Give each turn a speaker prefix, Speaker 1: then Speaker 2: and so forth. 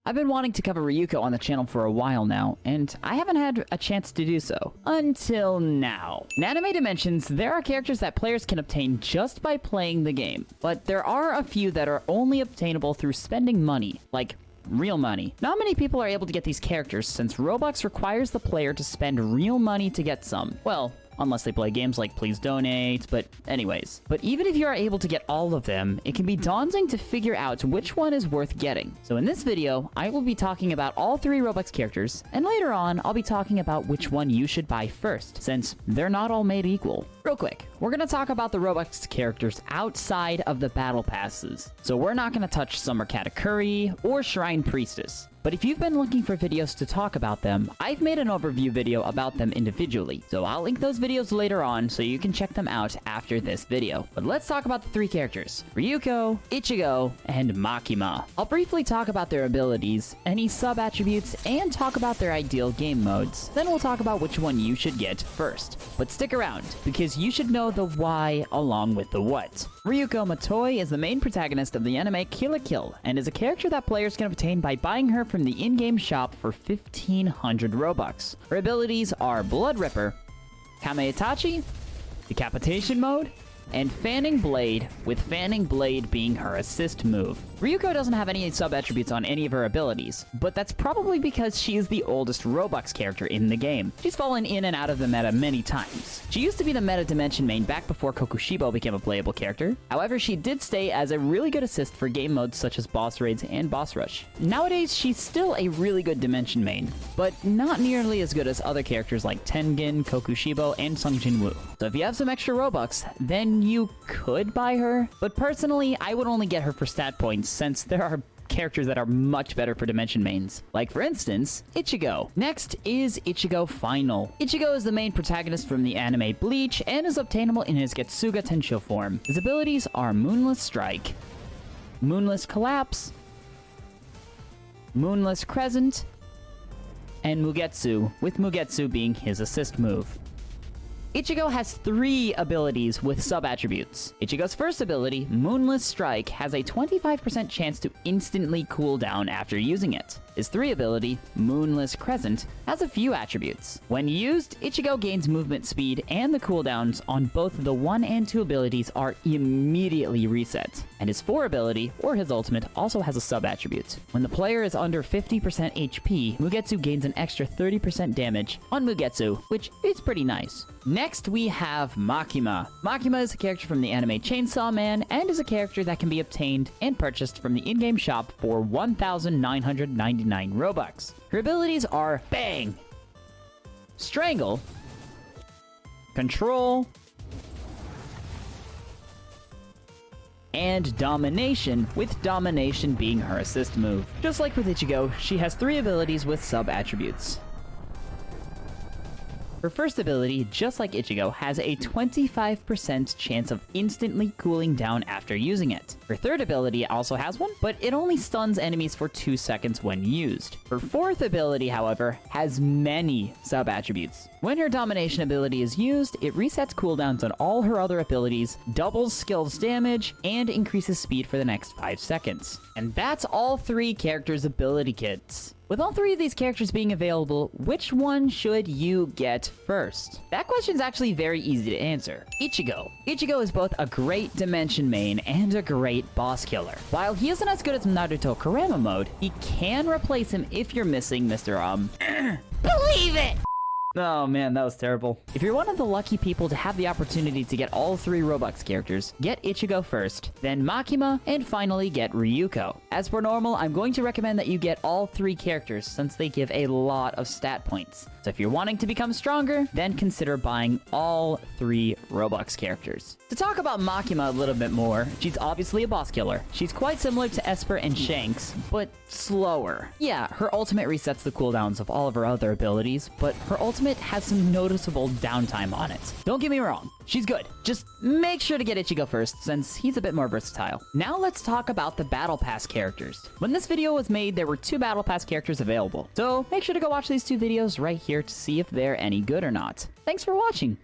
Speaker 1: I've been wanting to cover Ryuko on the channel for a while now, and I haven't had a chance to do so. Until now. In Anime Dimensions, there are characters that players can obtain just by playing the game, but there are a few that are only obtainable through spending money, like real money. Not many people are able to get these characters since Roblox requires the player to spend real money to get some. Well, unless they play games like Please Donate, but anyways. But even if you are able to get all of them, it can be daunting to figure out which one is worth getting. So in this video, I will be talking about all 3 Robux characters, and later on, I'll be talking about which one you should buy first, since they're not all made equal. Real quick, we're gonna talk about the Robux characters outside of the battle passes. So we're not gonna touch Summer Katakuri or Shrine Priestess. But if you've been looking for videos to talk about them, I've made an overview video about them individually. So I'll link those videos later on so you can check them out after this video. But let's talk about the 3 characters: Ryuko, Ichigo, and Makima. I'll briefly talk about their abilities, any sub-attributes, and talk about their ideal game modes. Then we'll talk about which one you should get first. But stick around, because you should know the why along with the what. Ryuko Matoi is the main protagonist of the anime Kill la Kill, and is a character that players can obtain by buying her from the in-game shop for 1,500 Robux. Her abilities are Blood Ripper, Kame Itachi, Decapitation Mode, and Fanning Blade, with Fanning Blade being her assist move. Ryuko doesn't have any sub-attributes on any of her abilities, but that's probably because she is the oldest Robux character in the game. She's fallen in and out of the meta many times. She used to be the meta dimension main back before Kokushibo became a playable character. However, she did stay as a really good assist for game modes such as boss raids and boss rush. Nowadays, she's still a really good dimension main, but not nearly as good as other characters like Tengen, Kokushibo, and Sung Jin-woo. So if you have some extra Robux, then you could buy her, but personally, I would only get her for stat points, since there are characters that are much better for dimension mains. Like, for instance, Ichigo. Next is Ichigo Final. Ichigo is the main protagonist from the anime Bleach, and is obtainable in his Getsuga Tensho form. His abilities are Moonless Strike, Moonless Collapse, Moonless Crescent, and Mugetsu, with Mugetsu being his assist move. Ichigo has 3 abilities with sub-attributes. Ichigo's first ability, Moonless Strike, has a 25% chance to instantly cool down after using it. His 3 ability, Moonless Crescent, has a few attributes. When used, Ichigo gains movement speed, and the cooldowns on both the 1 and 2 abilities are immediately reset. And his 4 ability, or his ultimate, also has a sub-attribute. When the player is under 50% HP, Mugetsu gains an extra 30% damage on Mugetsu, which is pretty nice. Next, we have Makima. Makima is a character from the anime Chainsaw Man, and is a character that can be obtained and purchased from the in-game shop for 1,999 Robux. Her abilities are Bang, Strangle, Control, and Domination, with Domination being her assist move. Just like with Ichigo, she has 3 abilities with sub-attributes. Her first ability, just like Ichigo, has a 25% chance of instantly cooling down after using it. Her third ability also has one, but it only stuns enemies for 2 seconds when used. Her fourth ability, however, has many sub-attributes. When her Domination ability is used, it resets cooldowns on all her other abilities, doubles skills damage, and increases speed for the next 5 seconds. And that's all 3 characters' ability kits. With all 3 of these characters being available, which one should you get first? That question's actually very easy to answer. Ichigo. Ichigo is both a great dimension main and a great boss killer. While he isn't as good as Naruto Kurama mode, he can replace him if you're missing Mr. Believe it! Oh man, that was terrible. If you're one of the lucky people to have the opportunity to get all 3 Robux characters, get Ichigo first, then Makima, and finally get Ryuko. As per normal, I'm going to recommend that you get all 3 characters since they give a lot of stat points. So if you're wanting to become stronger, then consider buying all 3 Robux characters. To talk about Makima a little bit more, she's obviously a boss killer. She's quite similar to Esper and Shanks, but slower. Yeah, her ultimate resets the cooldowns of all of her other abilities, but her ultimate has some noticeable downtime on it. Don't get me wrong, she's good. Just make sure to get Ichigo first, since he's a bit more versatile. Now let's talk about the Battle Pass characters. When this video was made, there were 2 Battle Pass characters available. So make sure to go watch these 2 videos right here to see if they're any good or not. Thanks for watching.